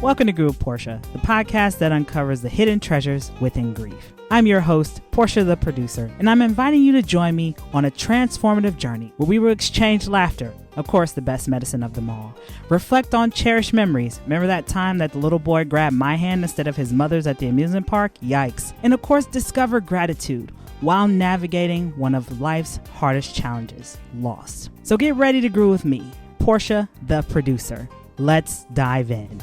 Welcome to Groove Portia, the podcast that uncovers the hidden treasures within grief. I'm your host, Portia the producer, and I'm inviting you to join me on a transformative journey where we will exchange laughter, of course, the best medicine of them all. Reflect on cherished memories. Remember that time that the little boy grabbed my hand instead of his mother's at the amusement park? Yikes. And of course, discover gratitude while navigating one of life's hardest challenges, loss. So get ready to groove with me, Portia the producer. Let's dive in.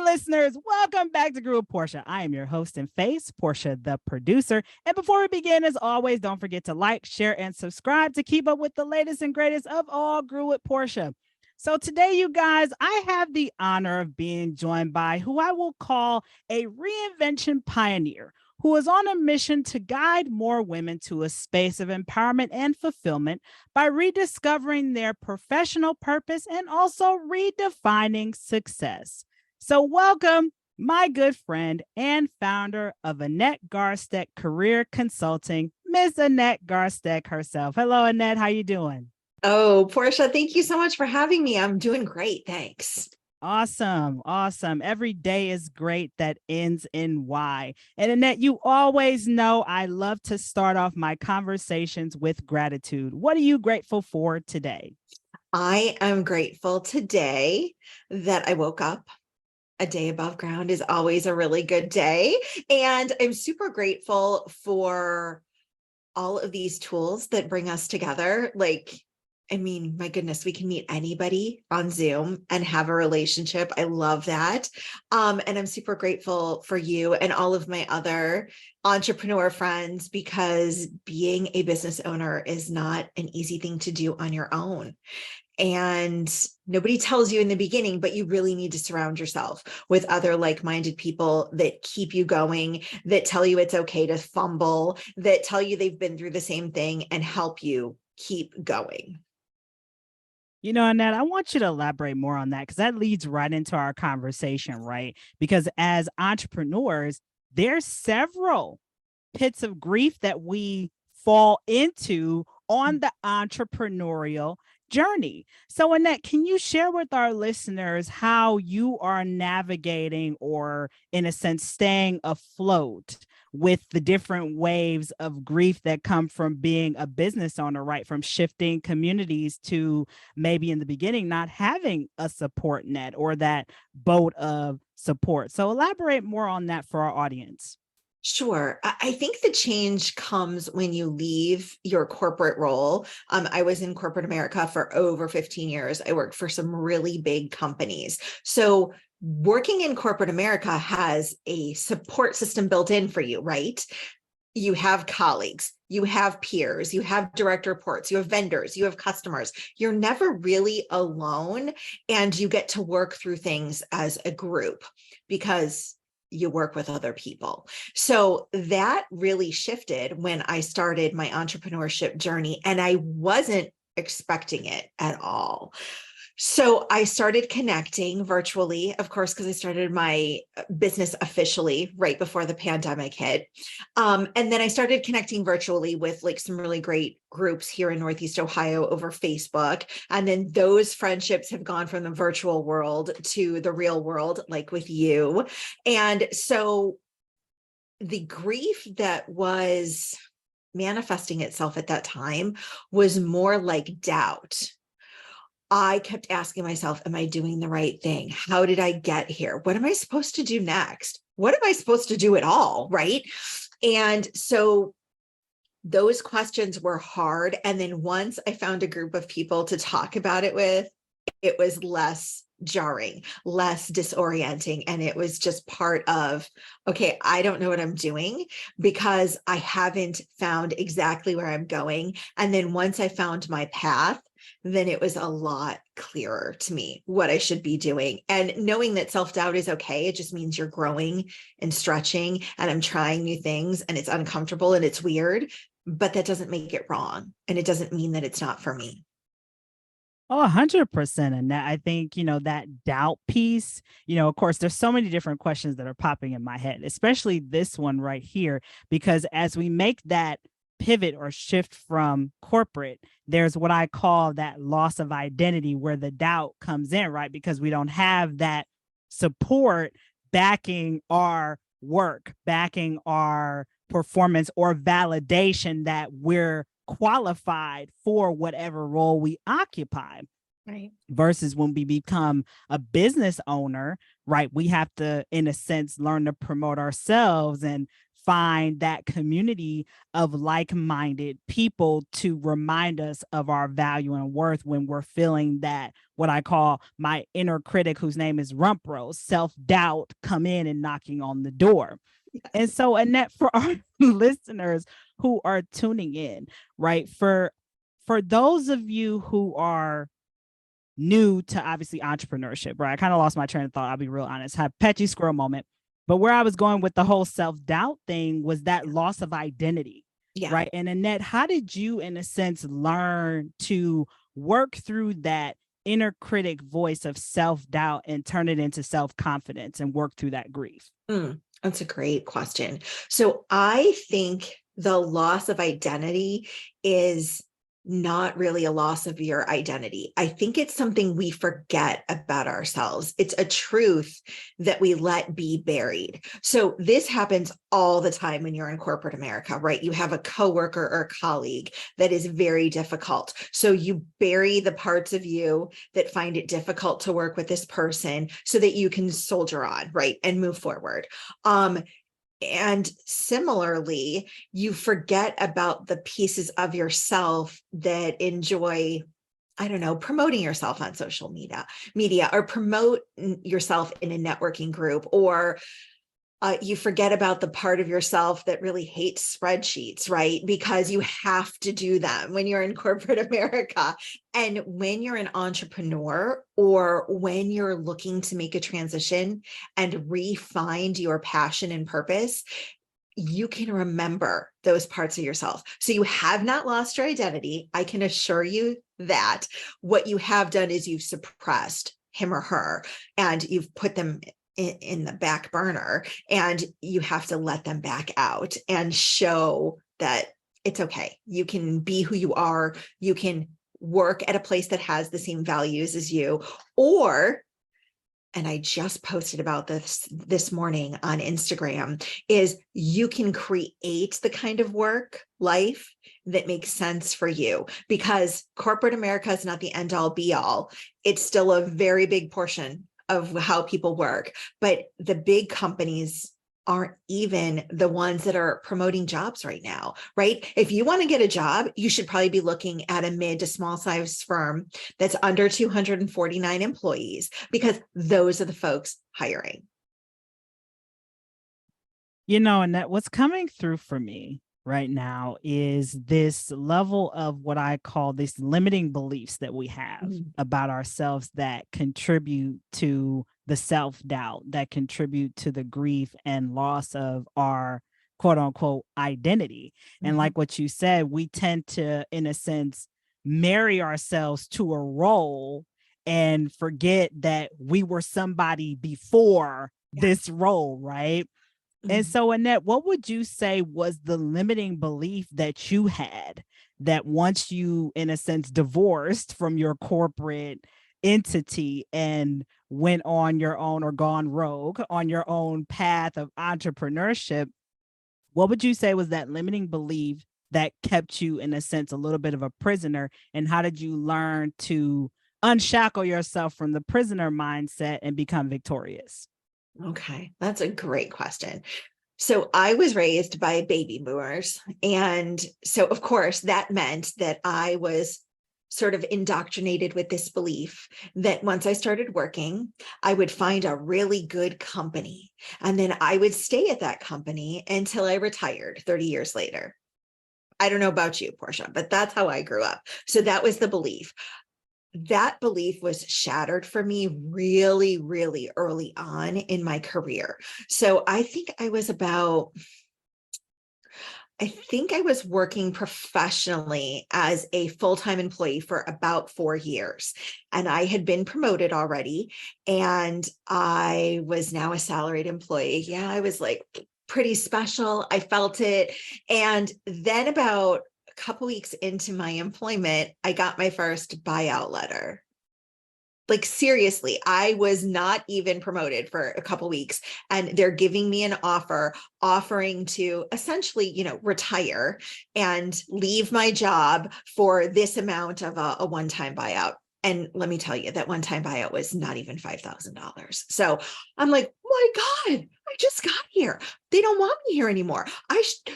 Listeners, welcome back to Groove Portia. I am your host and face, Portia the producer. And before we begin, as always, don't forget to like, share, and subscribe to keep up with the latest and greatest of all Groove with Portia. So today, you guys, I have the honor of being joined by who I will call a reinvention pioneer, who is on a mission to guide more women to a space of empowerment and fulfillment by rediscovering their professional purpose and also redefining success. So welcome, my good friend and founder of Annette Garsteck Career Consulting, Ms. Annette Garsteck herself. Hello, Annette. How you doing? Oh, Portia, thank you so much for having me. I'm doing great. Thanks. Awesome. Every day is great that ends in Y. And Annette, you always know I love to start off my conversations with gratitude. What are you grateful for today? I am grateful today that I woke up. A day above ground is always a really good day. And I'm super grateful for all of these tools that bring us together. My goodness, we can meet anybody on Zoom and have a relationship. I love that. And I'm super grateful for you and all of my other entrepreneur friends, because being a business owner is not an easy thing to do on your own. And nobody tells you in the beginning, but you really need to surround yourself with other like-minded people that keep you going, that tell you it's okay to fumble, that tell you they've been through the same thing and help you keep going. You know, Annette, I want you to elaborate more on that, because that leads right into our conversation, right? Because as entrepreneurs, there's several pits of grief that we fall into on the entrepreneurial journey. So Annette, can you share with our listeners how you are navigating, or in a sense, staying afloat with the different waves of grief that come from being a business owner, right? From shifting communities to maybe in the beginning not having a support net or that boat of support. So elaborate more on that for our audience. Sure. I think the change comes when you leave your corporate role. I was in corporate America for over 15 years. I worked for some really big companies. So working in corporate America has a support system built in for you, right? You have colleagues, you have peers, you have direct reports, you have vendors, you have customers. You're never really alone, and you get to work through things as a group because you work with other people. So that really shifted when I started my entrepreneurship journey, and I wasn't expecting it at all. So I started connecting virtually, of course, because I started my business officially right before the pandemic hit. And then I started connecting virtually with some really great groups here in Northeast Ohio over Facebook. And then those friendships have gone from the virtual world to the real world, like with you. And so the grief that was manifesting itself at that time was more like doubt. I kept asking myself, am I doing the right thing? How did I get here? What am I supposed to do next? What am I supposed to do at all? Right. And so those questions were hard. And then once I found a group of people to talk about it with, it was less jarring, less disorienting. And it was just part of, okay, I don't know what I'm doing because I haven't found exactly where I'm going. And then once I found my path, then it was a lot clearer to me what I should be doing. And knowing that self-doubt is okay. It just means you're growing and stretching, and I'm trying new things, and it's uncomfortable and it's weird, but that doesn't make it wrong. And it doesn't mean that it's not for me. Oh, 100%. And that, I think, that doubt piece, of course, there's so many different questions that are popping in my head, especially this one right here, because as we make that pivot or shift from corporate, there's what I call that loss of identity where the doubt comes in, right? Because we don't have that support backing our work, backing our performance or validation that we're qualified for whatever role we occupy. Right. Versus when we become a business owner, right? We have to, in a sense, learn to promote ourselves and find that community of like-minded people to remind us of our value and worth when we're feeling that, what I call my inner critic, whose name is Rumpro, self-doubt, come in and knocking on the door. And so, Annette, for our listeners who are tuning in, right? For those of you who are new to obviously entrepreneurship, right? I kind of lost my train of thought. I'll be real honest. Had Petchy squirrel moment. But where I was going with the whole self-doubt thing was that loss of identity, right? And Annette, how did you, in a sense, learn to work through that inner critic voice of self-doubt and turn it into self-confidence and work through that grief? That's a great question. So I think the loss of identity is not really a loss of your identity. I think it's something we forget about ourselves. It's a truth that we let be buried. So this happens all the time when you're in corporate America, right? You have a coworker or a colleague that is very difficult. So you bury the parts of you that find it difficult to work with this person so that you can soldier on, right? And move forward. And similarly, you forget about the pieces of yourself that enjoy, I don't know, promoting yourself on social media, or promote yourself in a networking group, or you forget about the part of yourself that really hates spreadsheets, right? Because you have to do them when you're in corporate America. And when you're an entrepreneur, or when you're looking to make a transition and re-find your passion and purpose, you can remember those parts of yourself. So you have not lost your identity. I can assure you that. What you have done is you've suppressed him or her, and you've put them in the back burner, and you have to let them back out and show that it's okay. You can be who you are. You can work at a place that has the same values as you, or, and I just posted about this morning on Instagram, is you can create the kind of work life that makes sense for you, because corporate America is not the end all be all. It's still a very big portion of how people work, but the big companies aren't even the ones that are promoting jobs right now, right? If you want to get a job, you should probably be looking at a mid to small size firm that's under 249 employees, because those are the folks hiring. You know, and that what's coming through for me right now is this level of what I call these limiting beliefs that we have about ourselves that contribute to the self-doubt, that contribute to the grief and loss of our quote unquote identity. And like what you said, we tend to, in a sense, marry ourselves to a role and forget that we were somebody before this role, right? And so, Annette, what would you say was the limiting belief that you had that once you, in a sense, divorced from your corporate entity and went on your own, or gone rogue on your own path of entrepreneurship, what would you say was that limiting belief that kept you, in a sense, a little bit of a prisoner? And how did you learn to unshackle yourself from the prisoner mindset and become victorious? Okay, that's a great question. So I was raised by baby boomers. And so, of course, that meant that I was sort of indoctrinated with this belief that once I started working, I would find a really good company, and then I would stay at that company until I retired 30 years later. I don't know about you, Portia, but that's how I grew up. So that was the belief. That belief was shattered for me really, really early on in my career. So I think I was working professionally as a full-time employee for about 4 years, and I had been promoted already, and I was now a salaried employee. Yeah, I was like pretty special. I felt it. And then about a couple weeks into my employment, I got my first buyout letter. Like, seriously, I was not even promoted for a couple weeks, and they're giving me an offer, offering to essentially, retire and leave my job for this amount of a one-time buyout. And let me tell you, that one-time buyout was not even $5,000. So I'm like, my God, I just got here. They don't want me here anymore.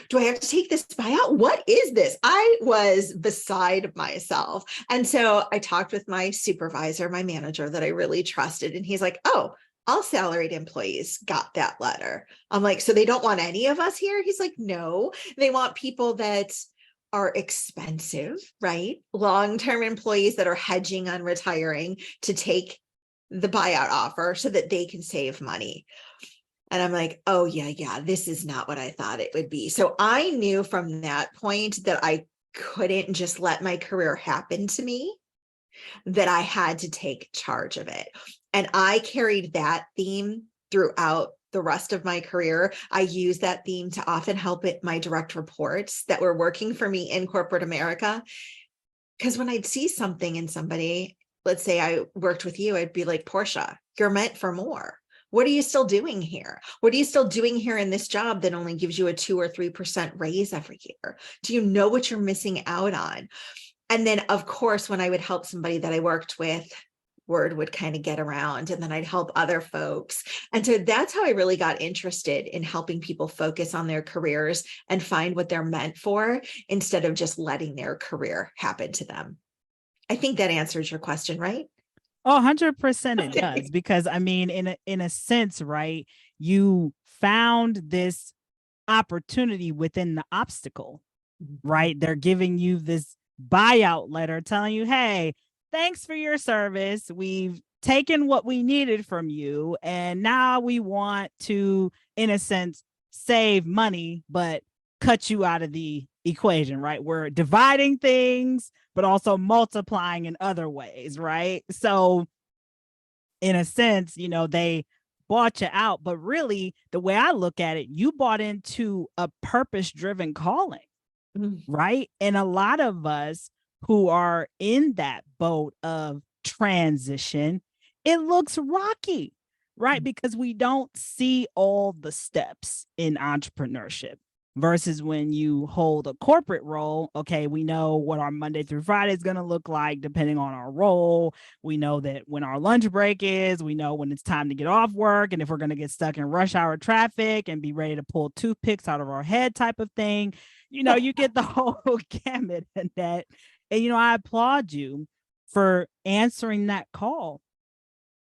Do I have to take this buyout? What is this? I was beside myself. And so I talked with my supervisor, my manager that I really trusted. And he's like, oh, all salaried employees got that letter. I'm like, so they don't want any of us here? He's like, no, they want people that are expensive, right? Long-term employees that are hedging on retiring to take the buyout offer so that they can save money. And I'm like, oh yeah, this is not what I thought it would be. So I knew from that point that I couldn't just let my career happen to me, that I had to take charge of it. And I carried that theme throughout the rest of my career. I use that theme to often help my direct reports that were working for me in corporate America. Because when I'd see something in somebody, let's say I worked with you, I'd be like, Portia, you're meant for more. What are you still doing here? What are you still doing here in this job that only gives you a 2 or 3% raise every year? Do you know what you're missing out on? And then, of course, when I would help somebody that I worked with, word would kind of get around, and then I'd help other folks. And so that's how I really got interested in helping people focus on their careers and find what they're meant for, instead of just letting their career happen to them. I think that answers your question, right? Oh, 100% it does. Because I mean, in a sense, right, you found this opportunity within the obstacle, right? They're giving you this buyout letter telling you, hey, thanks for your service. We've taken what we needed from you, and now we want to, in a sense, save money, but cut you out of the equation, right? We're dividing things, but also multiplying in other ways, right? So in a sense, they bought you out, but really the way I look at it, you bought into a purpose-driven calling, right? And a lot of us who are in that boat of transition, it looks rocky, right? Because we don't see all the steps in entrepreneurship. Versus when you hold a corporate role, okay, we know what our Monday through Friday is going to look like depending on our role. We know that when our lunch break is, we know when it's time to get off work, and if we're going to get stuck in rush hour traffic and be ready to pull toothpicks out of our head type of thing. You get the whole gamut in that. And, I applaud you for answering that call,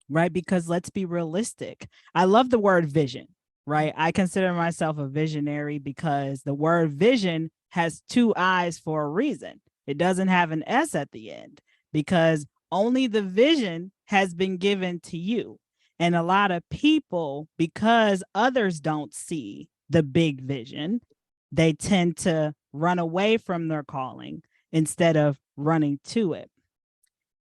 right? Because let's be realistic. I love the word vision. Right. I consider myself a visionary because the word vision has 2 eyes for a reason. It doesn't have an S at the end, because only the vision has been given to you. And a lot of people, because others don't see the big vision, they tend to run away from their calling instead of running to it.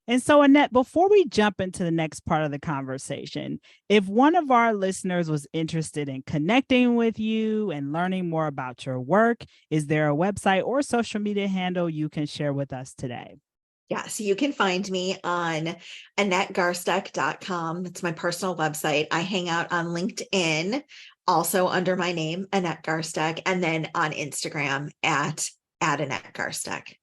And so, Annette, before we jump into the next part of the conversation, if one of our listeners was interested in connecting with you and learning more about your work, is there a website or social media handle you can share with us today? Yeah, so you can find me on AnnetteGarsteck.com. That's my personal website. I hang out on LinkedIn, also under my name, Annette Garsteck, and then on Instagram at Annette Garsteck.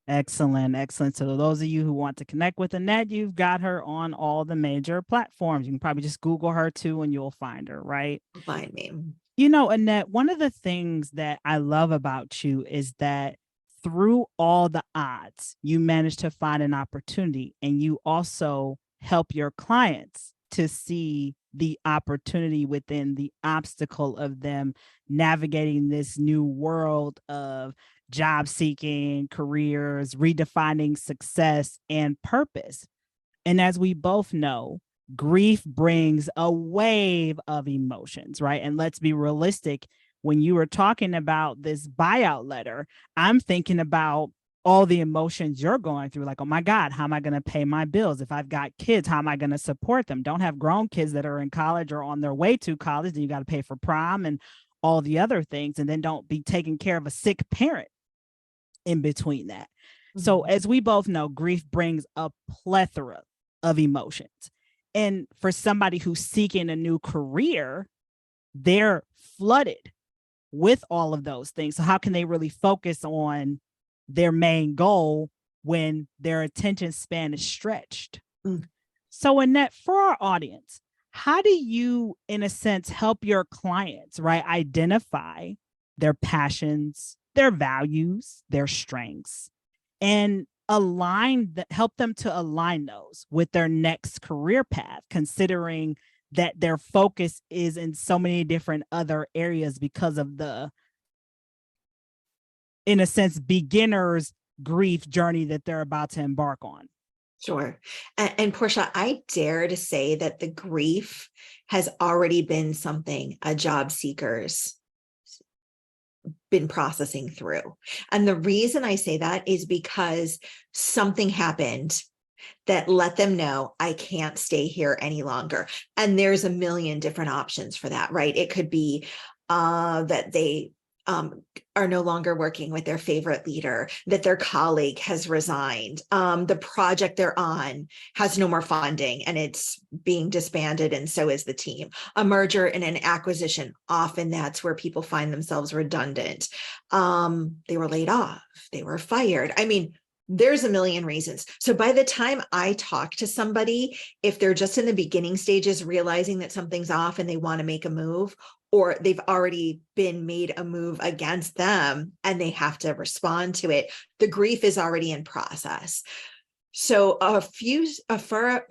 Excellent. Excellent. So those of you who want to connect with Annette, you've got her on all the major platforms. You can probably just Google her too, and you'll find her, right? Find me. Annette, one of the things that I love about you is that through all the odds, you manage to find an opportunity, and you also help your clients to see the opportunity within the obstacle of them navigating this new world of job seeking, careers, redefining success and purpose. And as we both know, grief brings a wave of emotions, right? And let's be realistic. When you were talking about this buyout letter, I'm thinking about all the emotions you're going through, like, oh my God, how am I going to pay my bills? If I've got kids, how am I going to support them? Don't have grown kids that are in college or on their way to college, and you got to pay for prom and all the other things. And then don't be taking care of a sick parent in between that. So as we both know, grief brings a plethora of emotions. And for somebody who's seeking a new career, they're flooded with all of those things. So how can they really focus on their main goal when their attention span is stretched? So Annette, for our audience, how do you, in a sense, help your clients, right, identify their passions, their values, their strengths, and help them to align those with their next career path, considering that their focus is in so many different other areas because of the, in a sense, beginner's grief journey that they're about to embark on? Sure. And Portia, I dare to say that the grief has already been something a job seeker's been processing through. And the reason I say that is because something happened that let them know I can't stay here any longer. And there's a million different options for that, right? It could be that they are no longer working with their favorite leader, that their colleague has resigned, the project they're on has no more funding and it's being disbanded, and so is the team. A merger and an acquisition, often that's where people find themselves redundant. They were laid off, they were fired. I mean, there's a million reasons. So by the time I talk to somebody, if they're just in the beginning stages, realizing that something's off and they want to make a move, or they've already been made a move against them and they have to respond to it, the grief is already in process. So for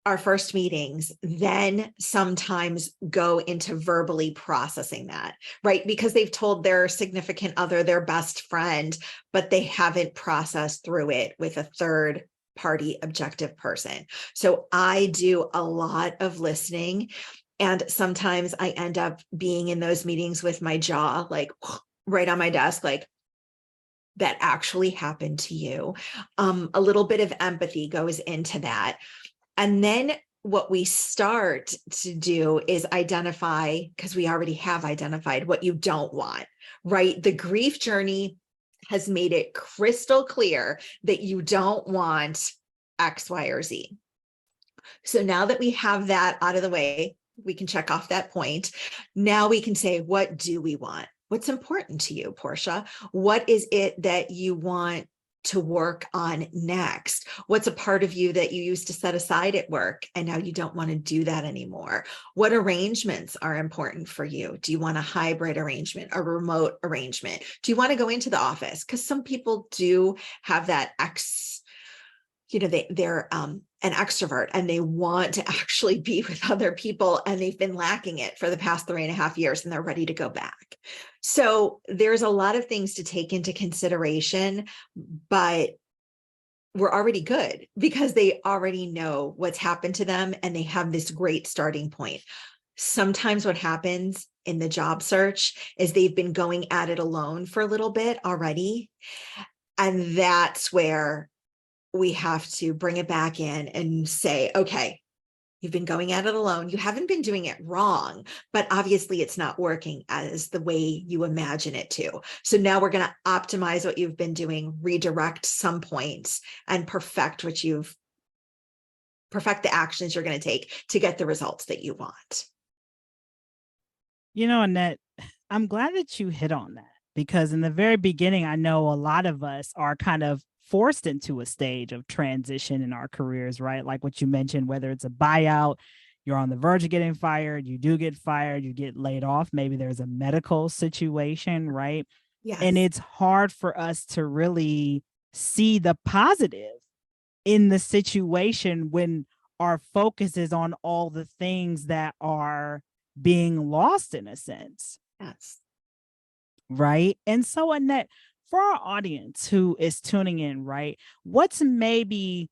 our first meetings then sometimes go into verbally processing that, right? Because they've told their significant other, their best friend, but they haven't processed through it with a third party objective person. So I do a lot of listening. And sometimes I end up being in those meetings with my jaw, like right on my desk, like, that actually happened to you. A little bit of empathy goes into that. And then what we start to do is identify, because we already have identified what you don't want, right? The grief journey has made it crystal clear that you don't want X, Y, or Z. So now that we have that out of the way, we can check off that point. Now we can say, what do we want? What's important to you, Portia? What is it that you want to work on next? What's a part of you that you used to set aside at work and now you don't want to do that anymore? What arrangements are important for you? Do you want a hybrid arrangement, a remote arrangement? Do you want to go into the office? Because some people do have that they're an extrovert and they want to actually be with other people, and they've been lacking it for the past 3.5 years and they're ready to go back. So there's a lot of things to take into consideration, but we're already good because they already know what's happened to them and they have this great starting point. Sometimes what happens in the job search is they've been going at it alone for a little bit already. And that's where we have to bring it back in and say, okay, you've been going at it alone. You haven't been doing it wrong, but obviously it's not working as the way you imagine it to. So now we're going to optimize what you've been doing, redirect some points, and perfect the actions you're going to take to get the results that you want. You know, Annette, I'm glad that you hit on that, because in the very beginning, I know a lot of us are kind of forced into a stage of transition in our careers, right? Like what you mentioned, whether it's a buyout, you're on the verge of getting fired, you do get fired, you get laid off, maybe there's a medical situation, right? Yes. And it's hard for us to really see the positive in the situation when our focus is on all the things that are being lost, in a sense. Yes. Right. And so, Annette, for our audience who is tuning in, right, what's maybe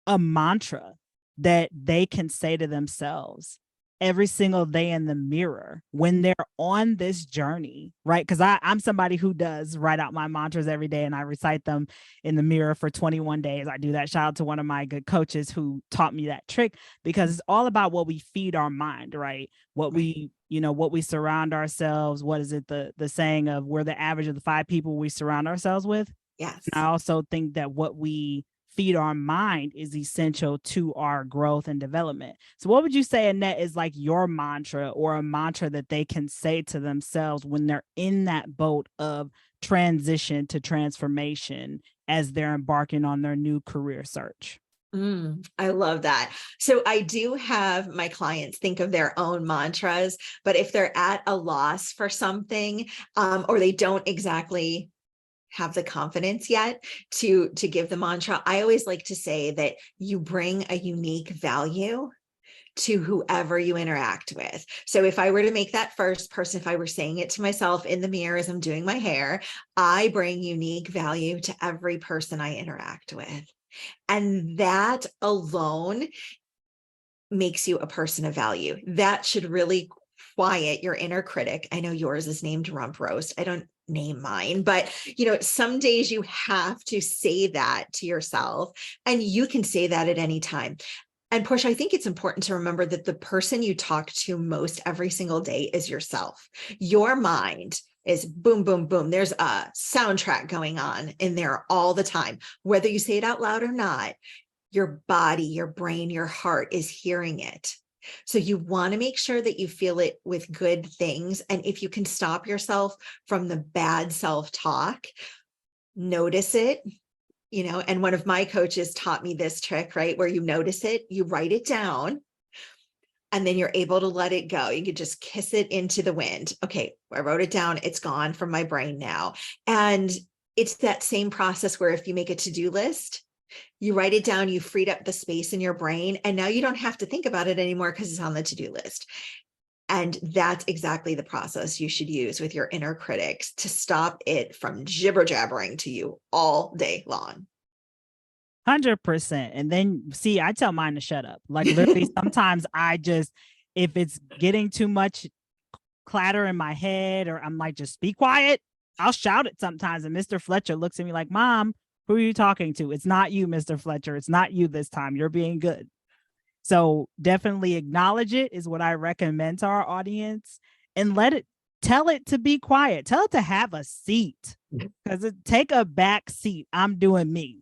a mantra that they can say to themselves every single day in the mirror when they're on this journey, right? Because I'm somebody who does write out my mantras every day and I recite them in the mirror for 21 days. I do that. Shout out to one of my good coaches who taught me that trick, because it's all about what we feed our mind, right? What we, what we surround ourselves. What is it? The saying of we're the average of the 5 people we surround ourselves with. Yes. And I also think that what we feed our mind is essential to our growth and development. So what would you say, Annette, is like your mantra or a mantra that they can say to themselves when they're in that boat of transition to transformation as they're embarking on their new career search? I love that. So I do have my clients think of their own mantras, but if they're at a loss for something, or they don't exactly have the confidence yet to give the mantra, I always like to say that you bring a unique value to whoever you interact with. So if I were to make that first person, if I were saying it to myself in the mirror as I'm doing my hair, I bring unique value to every person I interact with. And that alone makes you a person of value. That should really quiet your inner critic. I know yours is named Rump Roast. I don't name mine, but some days you have to say that to yourself, and you can say that at any time. And Portia, I think it's important to remember that the person you talk to most every single day is yourself. Your mind is boom, boom, boom. There's a soundtrack going on in there all the time, whether you say it out loud or not. Your body, your brain, your heart is hearing it. So you want to make sure that you feel it with good things. And if you can stop yourself from the bad self-talk, notice it, and one of my coaches taught me this trick, right? Where you notice it, you write it down, and then you're able to let it go. You can just kiss it into the wind. Okay, I wrote it down. It's gone from my brain now. And it's that same process where if you make a to-do list, you write it down, you freed up the space in your brain, and now you don't have to think about it anymore because it's on the to-do list. And that's exactly the process you should use with your inner critics to stop it from jibber jabbering to you all day long. 100%. And then see, I tell mine to shut up. Like literally, sometimes if it's getting too much clatter in my head, or I'm like, just be quiet, I'll shout it sometimes. And Mr. Fletcher looks at me like, Mom, who are you talking to? It's not you, Mr. Fletcher. It's not you this time. You're being good. So definitely acknowledge it is what I recommend to our audience, and tell it to be quiet. Tell it to have a seat, because take a back seat. I'm doing me.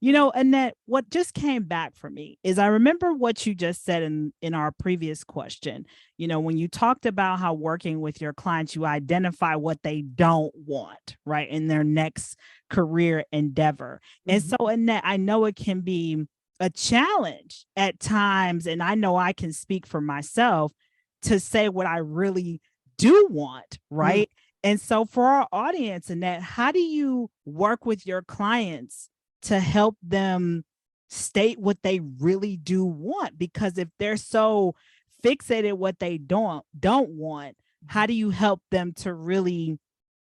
Annette, what just came back for me is I remember what you just said in our previous question. When you talked about how working with your clients, you identify what they don't want, right, in their next career endeavor. Mm-hmm. And so, Annette, I know it can be a challenge at times, and I know I can speak for myself to say what I really do want, right? Mm-hmm. And so for our audience, Annette, how do you work with your clients to help them state what they really do want? Because if they're so fixated what they don't want, how do you help them to really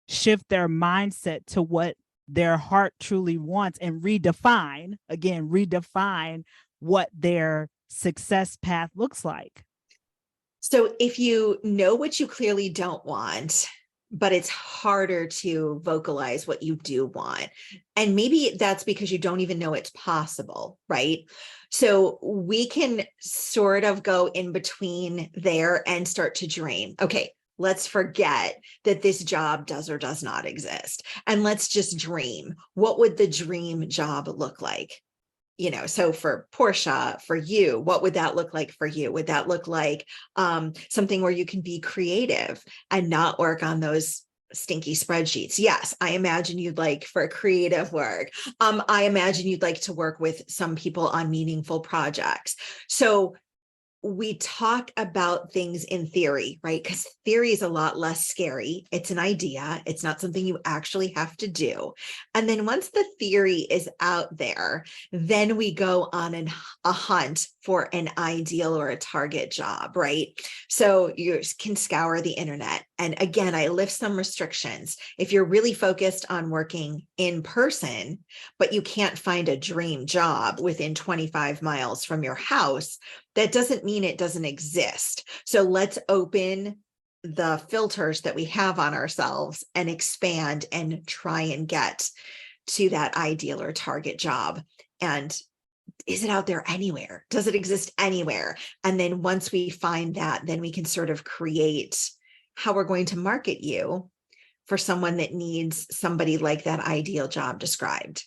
shift their mindset to what their heart truly wants and redefine what their success path looks like? So if you know what you clearly don't want, but it's harder to vocalize what you do want, and maybe that's because you don't even know it's possible, right? So we can sort of go in between there and start to dream. Okay, let's forget that this job does or does not exist, and let's just dream. What would the dream job look like? So for Portia, for you, what would that look like for you? Would that look like something where you can be creative and not work on those stinky spreadsheets? Yes, I imagine you'd like for creative work. I imagine you'd like to work with some people on meaningful projects. So we talk about things in theory, right? Because theory is a lot less scary. It's an idea. It's not something you actually have to do. And then once the theory is out there, then we go on a hunt for an ideal or a target job, right? So you can scour the internet. And again, I lift some restrictions. If you're really focused on working in person, but you can't find a dream job within 25 miles from your house, that doesn't mean it doesn't exist. So let's open the filters that we have on ourselves and expand and try and get to that ideal or target job. And is it out there anywhere? Does it exist anywhere? And then once we find that, then we can sort of create how we're going to market you for someone that needs somebody like that ideal job described.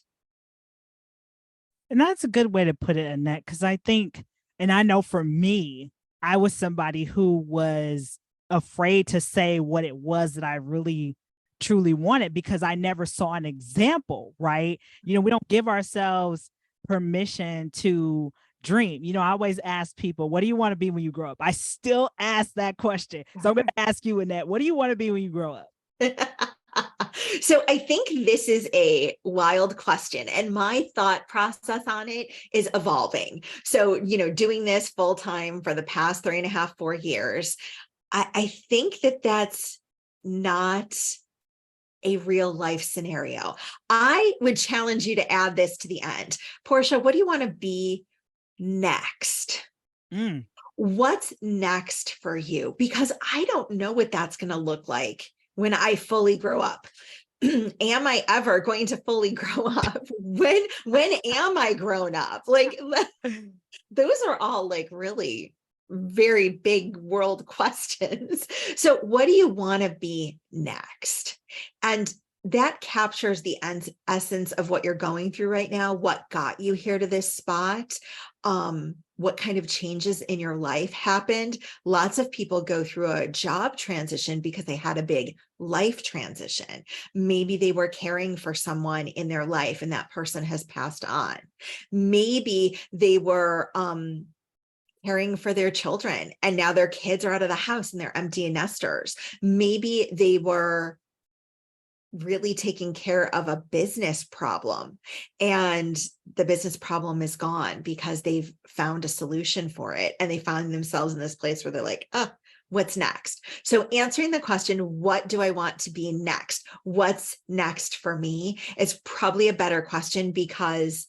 And that's a good way to put it, Annette, because I think, and I know for me, I was somebody who was afraid to say what it was that I really truly wanted because I never saw an example, right? We don't give ourselves permission to dream. I always ask people, what do you want to be when you grow up? I still ask that question. So I'm going to ask you, Annette, what do you want to be when you grow up? So I think this is a wild question, and my thought process on it is evolving. So, doing this full time for the past 3.5, 4 years, I think that that's not a real life scenario. I would challenge you to add this to the end. Portia, what do you want to be next? What's next for you? Because I don't know what that's going to look like when I fully grow up. Am I ever going to fully grow up? When am I grown up? Like, those are all like really very big world questions. So what do you want to be next? And that captures the essence of what you're going through right now, what got you here to this spot, what kind of changes in your life happened. Lots of people go through a job transition because they had a big life transition. Maybe they were caring for someone in their life and that person has passed on. Maybe they were caring for their children and now their kids are out of the house and they're empty nesters. Maybe they were really taking care of a business problem and the business problem is gone because they've found a solution for it and they found themselves in this place where they're like, what's next? So answering the question, what do I want to be next? What's next for me is probably a better question because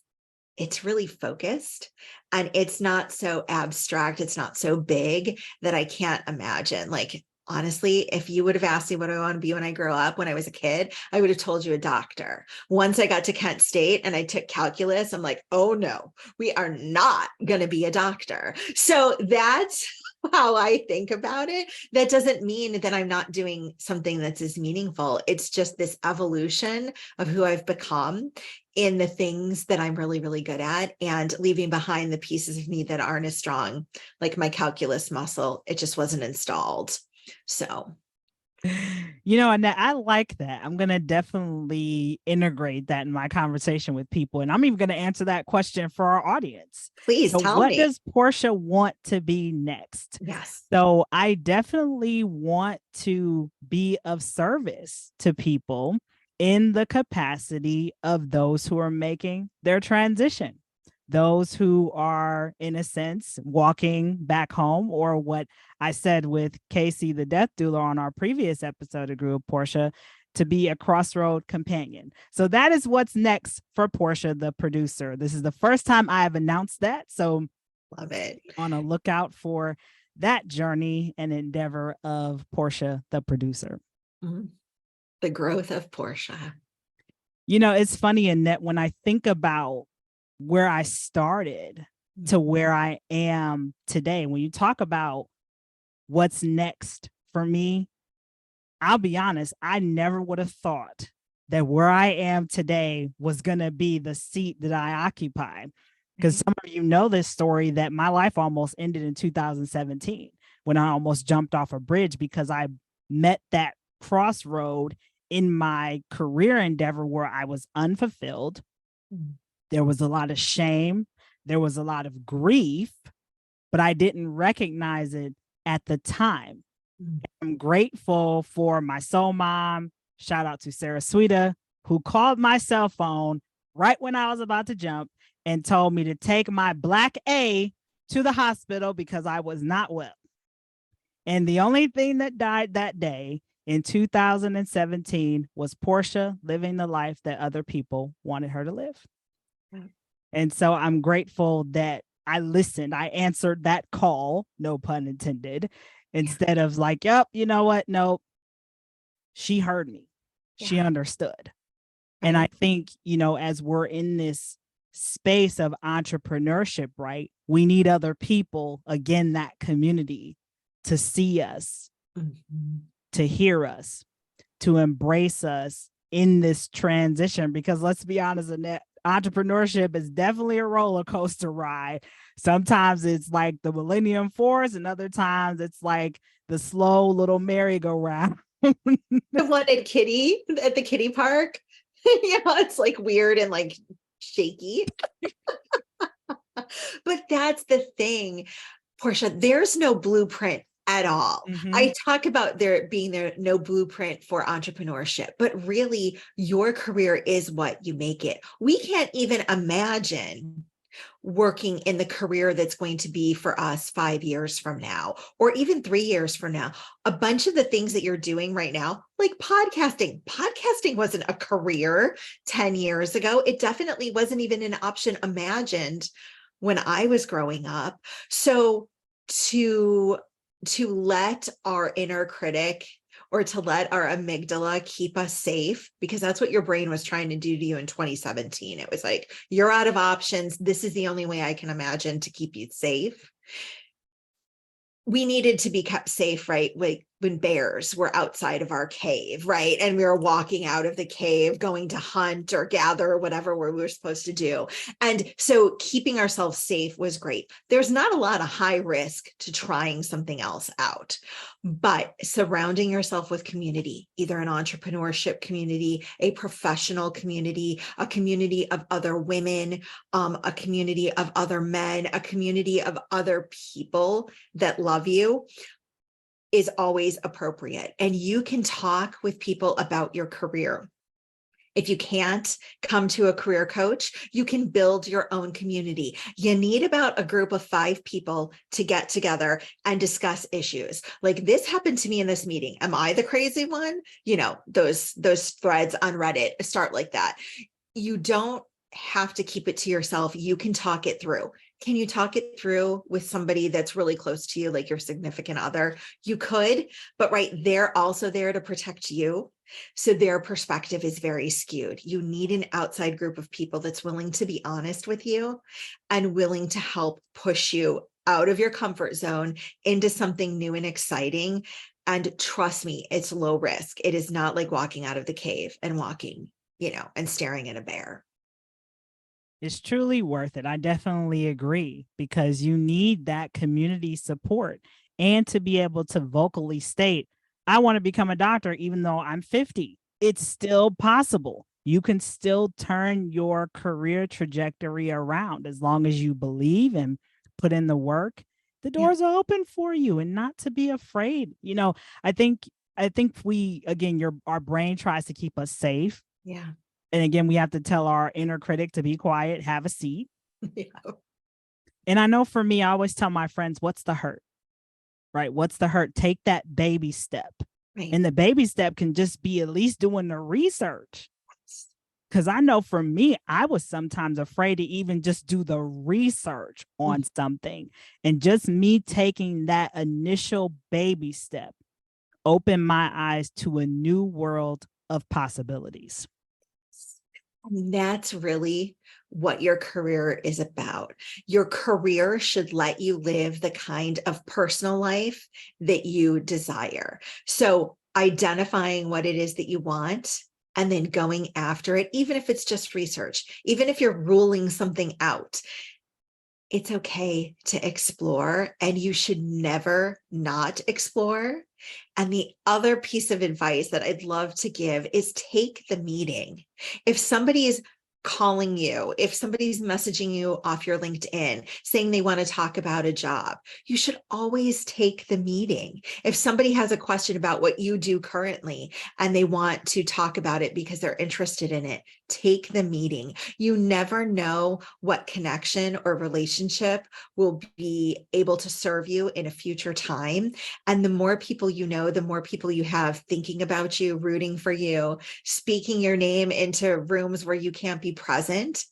it's really focused and it's not so abstract. It's not so big that I can't imagine. Like, honestly, if you would have asked me what I want to be when I grow up, when I was a kid, I would have told you a doctor. Once I got to Kent State and I took calculus, I'm like, oh no, we are not going to be a doctor. So that's how I think about it. That doesn't mean that I'm not doing something that's as meaningful. It's just this evolution of who I've become in the things that I'm really, really good at and leaving behind the pieces of me that aren't as strong, like my calculus muscle. It just wasn't installed. So, Annette, I like that. I'm going to definitely integrate that in my conversation with people. And I'm even going to answer that question for our audience. Please tell me. What does Portia want to be next? Yes. So I definitely want to be of service to people in the capacity of those who are making their transition. Those who are, in a sense, walking back home, or what I said with Casey, the death doula, on our previous episode of Group Portia, to be a crossroad companion. So that is what's next for Portia, the producer. This is the first time I have announced that. So love it. On a lookout for that journey and endeavor of Portia, the producer. Mm-hmm. The growth of Portia. It's funny, Annette, when I think about where I started to where I am today, when you talk about what's next for me, I'll be honest, I never would have thought that where I am today was going to be the seat that I occupy. Because some of you know this story, that my life almost ended in 2017 when I almost jumped off a bridge because I met that crossroad in my career endeavor where I was unfulfilled. There was a lot of shame. There was a lot of grief, but I didn't recognize it at the time. I'm grateful for my soul mom. Shout out to Sarah Sweeta, who called my cell phone right when I was about to jump and told me to take my Black A to the hospital because I was not well. And the only thing that died that day in 2017 was Portia living the life that other people wanted her to live. And so I'm grateful that I listened. I answered that call, no pun intended, instead of like, yep, you know what? No, she heard me. She understood. And I think, as we're in this space of entrepreneurship, right, we need other people, again, that community to see us, to hear us, to embrace us in this transition. Because let's be honest, Annette, entrepreneurship is definitely a roller coaster ride. Sometimes it's like the Millennium Force, and other times it's like the slow little merry-go-round. The one at the kitty park. It's like weird and like shaky. But that's the thing, Portia, there's no blueprint at all. I talk about there being no blueprint for entrepreneurship, but really your career is what you make it. We can't even imagine working in the career that's going to be for us 5 years from now, or even 3 years from now. A bunch of the things that you're doing right now, like podcasting wasn't a career 10 years ago. It definitely wasn't even an option imagined when I was growing up. So to let our inner critic, or to let our amygdala keep us safe, because that's what your brain was trying to do to you in 2017. It was like, you're out of options. This is the only way I can imagine to keep you safe. We needed to be kept safe, right? Like when bears were outside of our cave, right? And we were walking out of the cave, going to hunt or gather or whatever we were supposed to do. And so keeping ourselves safe was great. There's not a lot of high risk to trying something else out, but surrounding yourself with community, either an entrepreneurship community, a professional community, a community of other women, a community of other men, a community of other people that love you, is always appropriate. And you can talk with people about your career. If you can't come to a career coach, you can build your own community. You need about a group of 5 people to get together and discuss issues. Like this happened to me in this meeting. Am I the crazy one? Those threads on Reddit start like that. You don't have to keep it to yourself. You can talk it through. Can you talk it through with somebody that's really close to you, like your significant other? You could, but right, they're also there to protect you. So their perspective is very skewed. You need an outside group of people that's willing to be honest with you and willing to help push you out of your comfort zone into something new and exciting. And trust me, it's low risk. It is not like walking out of the cave and walking, and staring at a bear. It's truly worth it. I definitely agree, because you need that community support and to be able to vocally state, I want to become a doctor, even though I'm 50. It's still possible. You can still turn your career trajectory around as long as you believe and put in the work. The doors are open for you, and not to be afraid. I think we, again, our brain tries to keep us safe. Yeah. And again, we have to tell our inner critic to be quiet, have a seat. And I know for me, I always tell my friends, what's the hurt? Right? What's the hurt? Take that baby step. Right. And the baby step can just be at least doing the research. Because I know for me, I was sometimes afraid to even just do the research on something. And just me taking that initial baby step opened my eyes to a new world of possibilities. And that's really what your career is about. Your career should let you live the kind of personal life that you desire. So identifying what it is that you want and then going after it, even if it's just research, even if you're ruling something out, it's okay to explore, and you should never not explore. And the other piece of advice that I'd love to give is take the meeting. If somebody is calling you, if somebody's messaging you off your LinkedIn saying they want to talk about a job, you should always take the meeting. If somebody has a question about what you do currently and they want to talk about it because they're interested in it, take the meeting. You never know what connection or relationship will be able to serve you in a future time. And the more people you know, the more people you have thinking about you, rooting for you, speaking your name into rooms where you can't be present.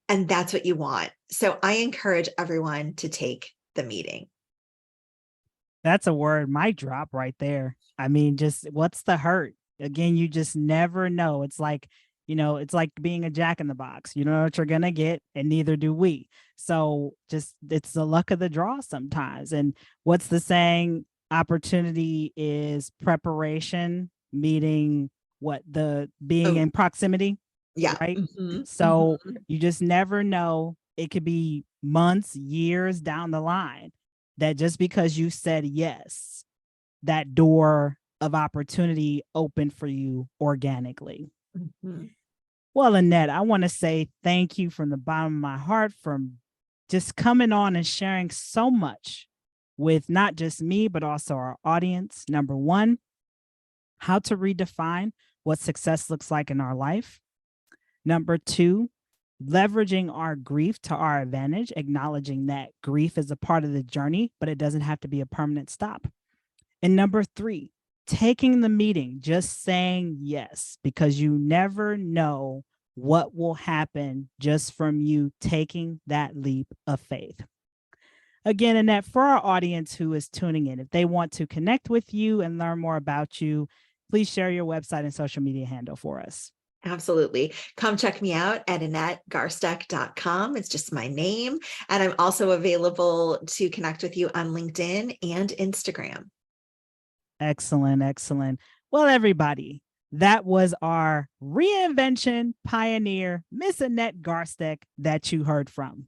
And that's what you want. So I encourage everyone to take the meeting. That's a word, mic drop right there. I mean, just what's the hurt? Again, you just never know. It's like, it's like being a jack in the box. You don't know what you're going to get, and neither do we. So just, it's the luck of the draw sometimes. And what's the saying? Opportunity is preparation, meeting what the being in proximity. Yeah. Right. Mm-hmm. So you just never know. It could be months, years down the line that just because you said yes, that door of opportunity opened for you organically. Mm-hmm. Well, Annette, I want to say thank you from the bottom of my heart for just coming on and sharing so much with not just me, but also our audience. Number one, how to redefine what success looks like in our life. Number two, leveraging our grief to our advantage, acknowledging that grief is a part of the journey, but it doesn't have to be a permanent stop. And number three, taking the meeting, just saying yes, because you never know what will happen just from you taking that leap of faith. Again, Annette, for our audience who is tuning in, if they want to connect with you and learn more about you, please share your website and social media handle for us. Absolutely. Come check me out at AnnetteGarsteck.com. It's just my name. And I'm also available to connect with you on LinkedIn and Instagram. Excellent, excellent. Well, everybody, that was our reinvention pioneer, Miss Annette Garsteck, that you heard from.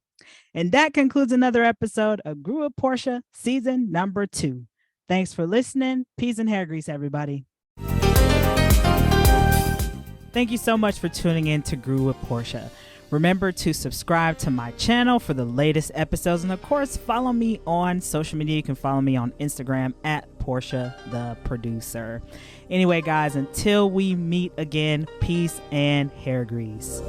And that concludes another episode of Grew with Portia, season number 2. Thanks for listening. Peace and hair grease, everybody. Thank you so much for tuning in to Grew with Portia. Remember to subscribe to my channel for the latest episodes. And of course, follow me on social media. You can follow me on Instagram at Portia the Producer. Anyway, guys, until we meet again, peace and hair grease.